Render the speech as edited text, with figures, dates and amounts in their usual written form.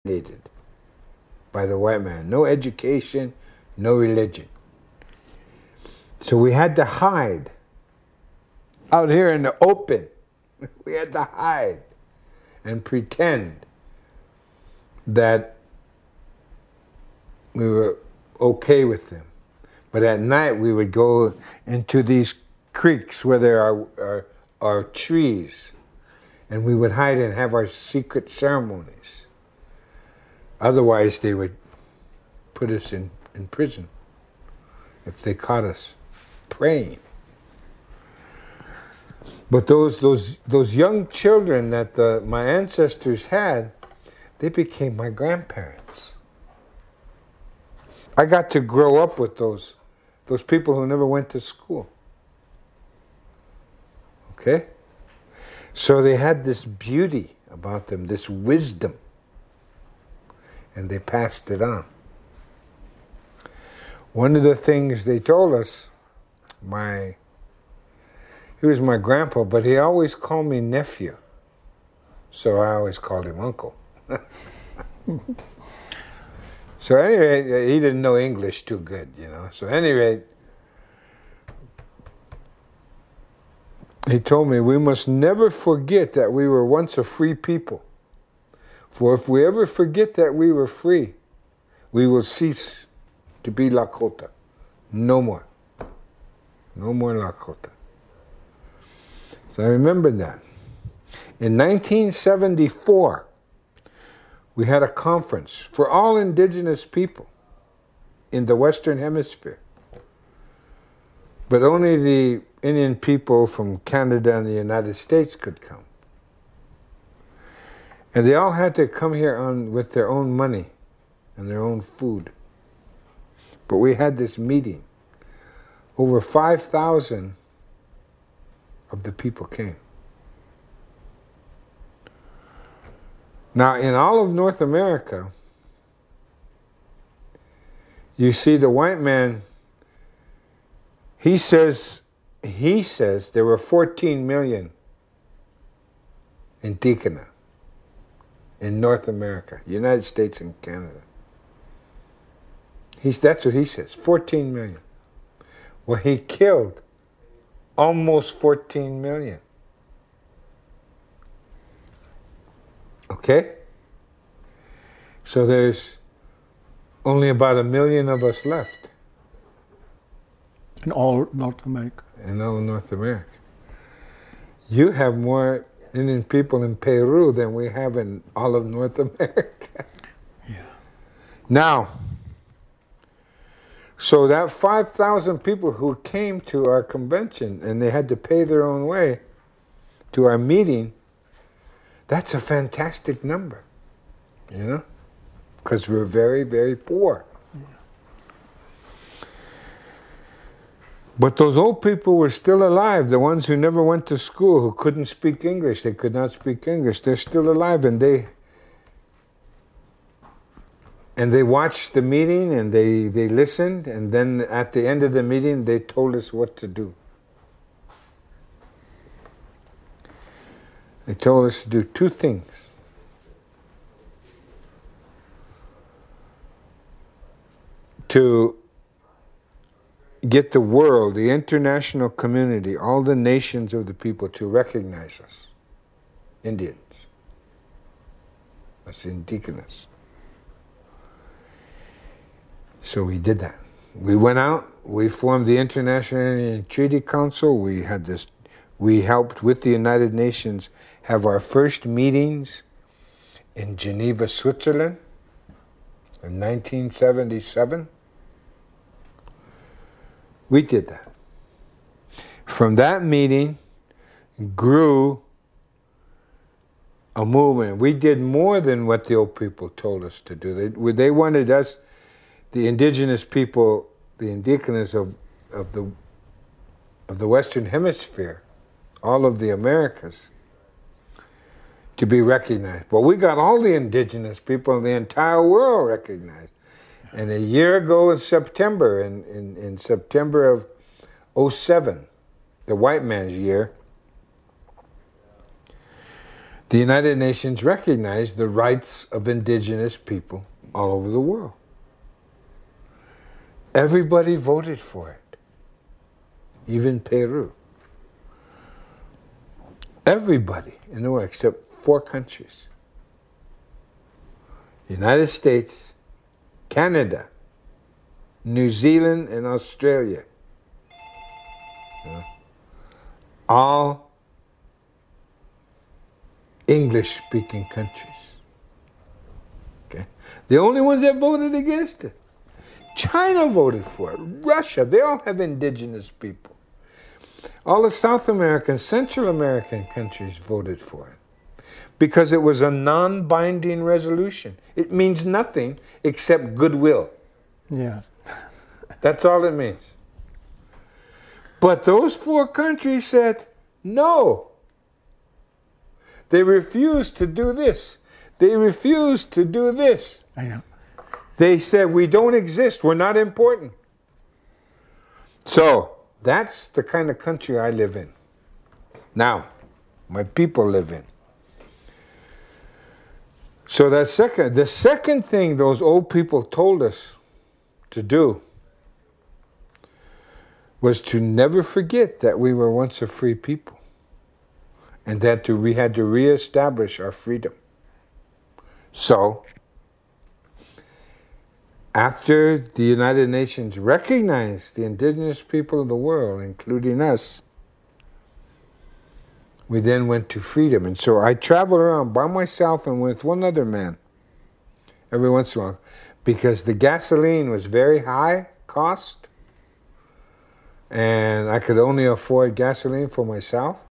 Needed by the white man. No education, no religion. So we had to hide out here in the open. We had to hide and pretend that we were okay with them. But at night we would go into these creeks where there are trees, and we would hide and have our secret ceremonies. Otherwise, they would put us in prison if they caught us praying. But those young children that my ancestors had, they became my grandparents. I got to grow up with those people who never went to school. Okay? So they had this beauty about them, this wisdom. And they passed it on. One of the things they told us, he was my grandpa, but he always called me nephew. So I always called him uncle. So anyway, he didn't know English too good, you know. So anyway, he told me we must never forget that we were once a free people. For if we ever forget that we were free, we will cease to be Lakota. No more. No more Lakota. So I remember that. In 1974, we had a conference for all indigenous people in the Western Hemisphere. But only the Indian people from Canada and the United States could come. And they all had to come here with their own money and their own food. But we had this meeting. Over 5,000 of the people came. Now, in all of North America, you see the white man, he says there were 14 million in Tikana. In North America, United States and Canada. That's what he says, 14 million. Well, he killed almost 14 million. Okay? So there's only about 1 million of us left. In all North America. In all of North America. You have more Indian people in Peru than we have in all of North America. Yeah. Now, so that 5,000 people who came to our convention and they had to pay their own way to our meeting, that's a fantastic number, you know? Because we're very, very poor. But those old people were still alive, the ones who never went to school, who couldn't speak English. They could not speak English. They're still alive, and they watched the meeting, and they listened, and then at the end of the meeting, they told us what to do. They told us to do two things. To get the world, the international community, all the nations of the people to recognize us, Indians, us indigenous. So we did that. We went out, we formed the International Indian Treaty Council, we helped with the United Nations have our first meetings in Geneva, Switzerland in 1977. We did that. From that meeting grew a movement. We did more than what the old people told us to do. They wanted us, the indigenous people, the indigenous of the Western Hemisphere, all of the Americas, to be recognized. But we got all the indigenous people in the entire world recognized. And a year ago in September, in September of 2007, the white man's year, the United Nations recognized the rights of indigenous people all over the world. Everybody voted for it, even Peru. Everybody in the world except 4 countries. United States, Canada, New Zealand, and Australia. All English-speaking countries. Okay? The only ones that voted against it. China voted for it. Russia, they all have indigenous people. All the South American, Central American countries voted for it because it was a non-binding resolution. It means nothing except goodwill. Yeah. That's all it means. But those 4 countries said no. They refused to do this. They refused to do this. I know. They said, we don't exist. We're not important. So that's the kind of country I live in. Now, my people live in. So the second thing those old people told us to do was to never forget that we were once a free people and that we had to reestablish our freedom. So, after the United Nations recognized the indigenous people of the world, including us, we then went to freedom. And so I traveled around by myself and with one other man every once in a while because the gasoline was very high cost and I could only afford gasoline for myself.